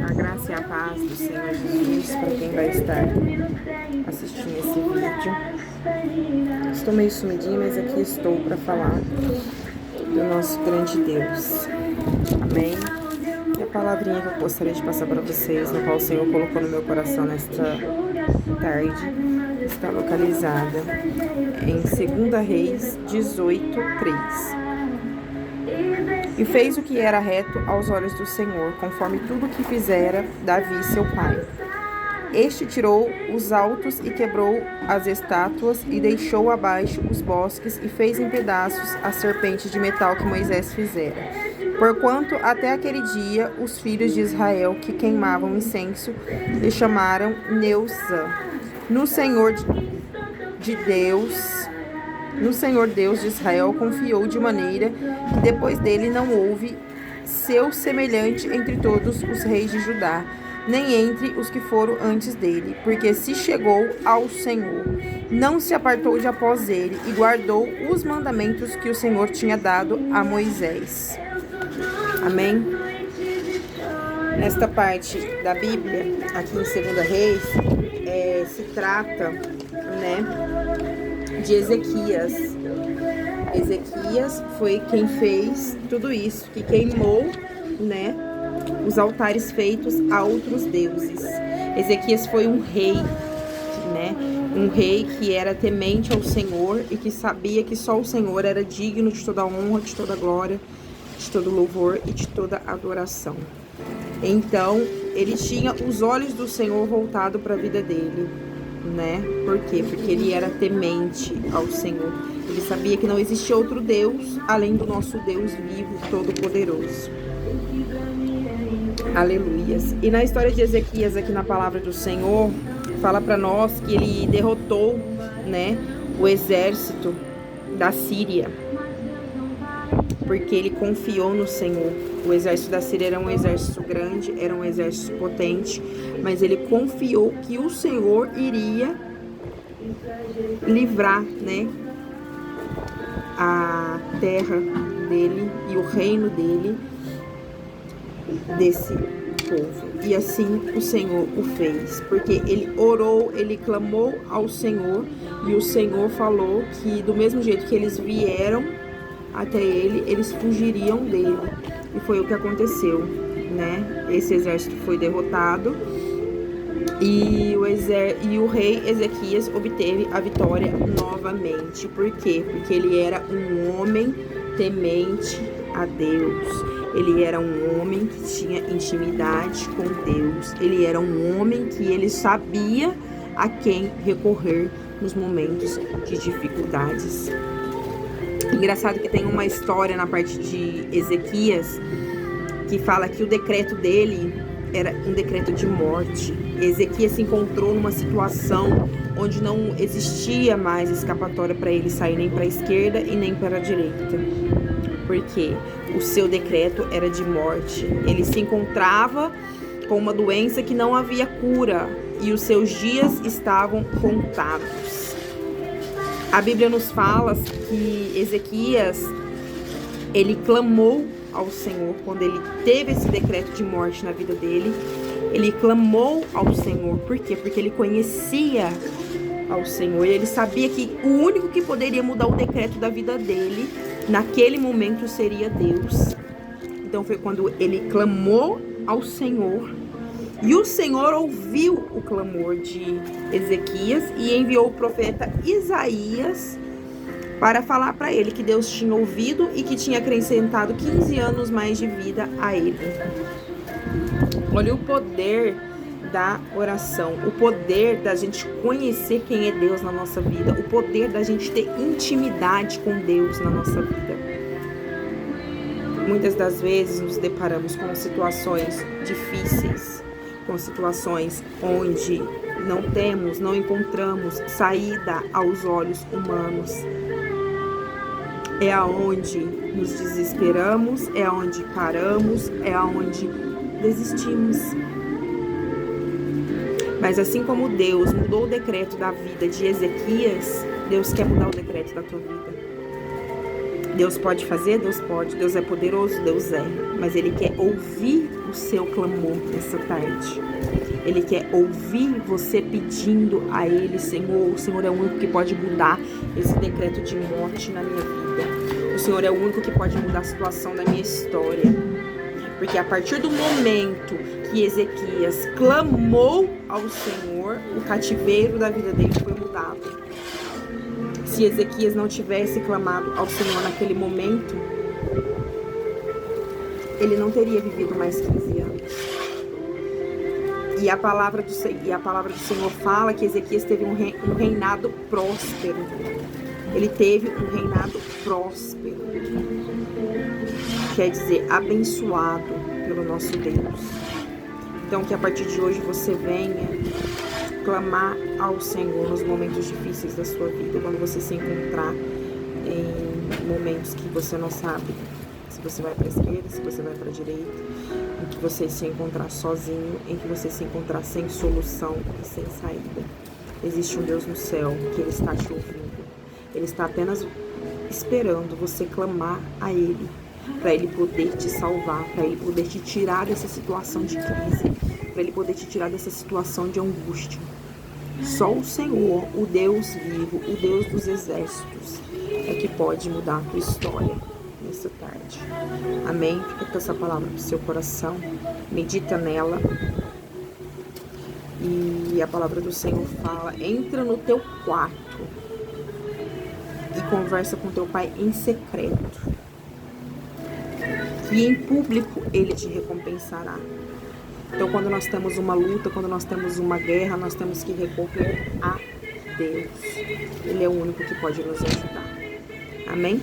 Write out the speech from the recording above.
A graça e a paz do Senhor Jesus para quem vai estar assistindo esse vídeo. Estou meio sumidinha, mas aqui estou para falar do nosso grande Deus. Amém? E a palavrinha que eu gostaria de passar para vocês, no qual o Senhor colocou no meu coração nesta tarde, está localizada em 2 Reis 18:3. E fez o que era reto aos olhos do Senhor, conforme tudo o que fizera Davi seu pai. Este tirou os altos e quebrou as estátuas e deixou abaixo os bosques e fez em pedaços a serpente de metal que Moisés fizera. Porquanto até aquele dia os filhos de Israel que queimavam incenso lhe chamaram Neusã. No Senhor Deus de Israel confiou de maneira que depois dele não houve seu semelhante entre todos os reis de Judá, nem entre os que foram antes dele, porque se chegou ao Senhor, não se apartou de após ele e guardou os mandamentos que o Senhor tinha dado a Moisés. Amém? Nesta parte da Bíblia, aqui em 2 Reis, se trata, de Ezequias. Ezequias foi quem fez tudo isso, que queimou, os altares feitos a outros deuses. Ezequias foi um rei, um rei que era temente ao Senhor e que sabia que só o Senhor era digno de toda a honra, de toda a glória, de todo louvor e de toda adoração. Então, ele tinha os olhos do Senhor voltados para a vida dele. Por quê? Porque ele era temente ao Senhor. Ele sabia que não existia outro Deus além do nosso Deus vivo, todo-poderoso. Aleluias. E na história de Ezequias, aqui na palavra do Senhor, fala para nós que ele derrotou, o exército da Síria, porque ele confiou no Senhor. O exército da Síria era um exército grande, era um exército potente, mas ele confiou que o Senhor iria livrar, a terra dele e o reino dele desse povo. E assim o Senhor o fez, porque ele orou, ele clamou ao Senhor, e o Senhor falou que do mesmo jeito que eles vieram até ele, eles fugiriam dele. E foi o que aconteceu, Esse exército foi derrotado e o rei Ezequias obteve a vitória novamente. Por quê? Porque ele era um homem temente a Deus. Ele era um homem que tinha intimidade com Deus. Ele era um homem que ele sabia a quem recorrer nos momentos de dificuldades. Engraçado que tem uma história na parte de Ezequias que fala que o decreto dele era um decreto de morte. Ezequias se encontrou numa situação onde não existia mais escapatória para ele sair nem para a esquerda e nem para a direita. Porque o seu decreto era de morte. Ele se encontrava com uma doença que não havia cura e os seus dias estavam contados. A Bíblia nos fala que Ezequias, ele clamou ao Senhor quando ele teve esse decreto de morte na vida dele. Ele clamou ao Senhor. Por quê? Porque ele conhecia ao Senhor. Ele sabia que o único que poderia mudar o decreto da vida dele naquele momento seria Deus. Então foi quando ele clamou ao Senhor. E o Senhor ouviu o clamor de Ezequias e enviou o profeta Isaías para falar para ele que Deus tinha ouvido e que tinha acrescentado 15 anos mais de vida a ele. Olha o poder da oração, o poder da gente conhecer quem é Deus na nossa vida, o poder da gente ter intimidade com Deus na nossa vida. Muitas das vezes nos deparamos com situações difíceis, com situações onde não encontramos saída aos olhos humanos. É aonde nos desesperamos, é aonde paramos, é aonde desistimos. Mas assim como Deus mudou o decreto da vida de Ezequias, Deus quer mudar o decreto da tua vida. Deus pode fazer? Deus pode. Deus é poderoso? Deus é. Mas Ele quer ouvir o seu clamor nessa tarde. Ele quer ouvir você pedindo a Ele, Senhor. O Senhor é o único que pode mudar esse decreto de morte na minha vida. O Senhor é o único que pode mudar a situação da minha história. Porque a partir do momento que Ezequias clamou ao Senhor, o cativeiro da vida dele foi mudado. Se Ezequias não tivesse clamado ao Senhor naquele momento, ele não teria vivido mais 15 anos. E a palavra do Senhor fala que Ezequias teve um reinado próspero. Ele teve um reinado próspero. Quer dizer, abençoado pelo nosso Deus. Então, que a partir de hoje você venha clamar ao Senhor nos momentos difíceis da sua vida, quando você se encontrar em momentos que você não sabe se você vai para a esquerda, se você vai para a direita, em que você se encontrar sozinho, em que você se encontrar sem solução e sem saída. Existe um Deus no céu que Ele está te ouvindo. Ele está apenas esperando você clamar a Ele, para Ele poder te salvar, para Ele poder te tirar dessa situação de crise, para Ele poder te tirar dessa situação de angústia. Só o Senhor, o Deus vivo, o Deus dos exércitos, é que pode mudar a tua história nessa tarde. Amém? Fica com essa palavra no seu coração, medita nela. E a palavra do Senhor fala: entra no teu quarto e conversa com teu pai em secreto, e em público Ele te recompensará. Então, quando nós temos uma luta, quando nós temos uma guerra, nós temos que recorrer a Deus. Ele é o único que pode nos ajudar. Amém?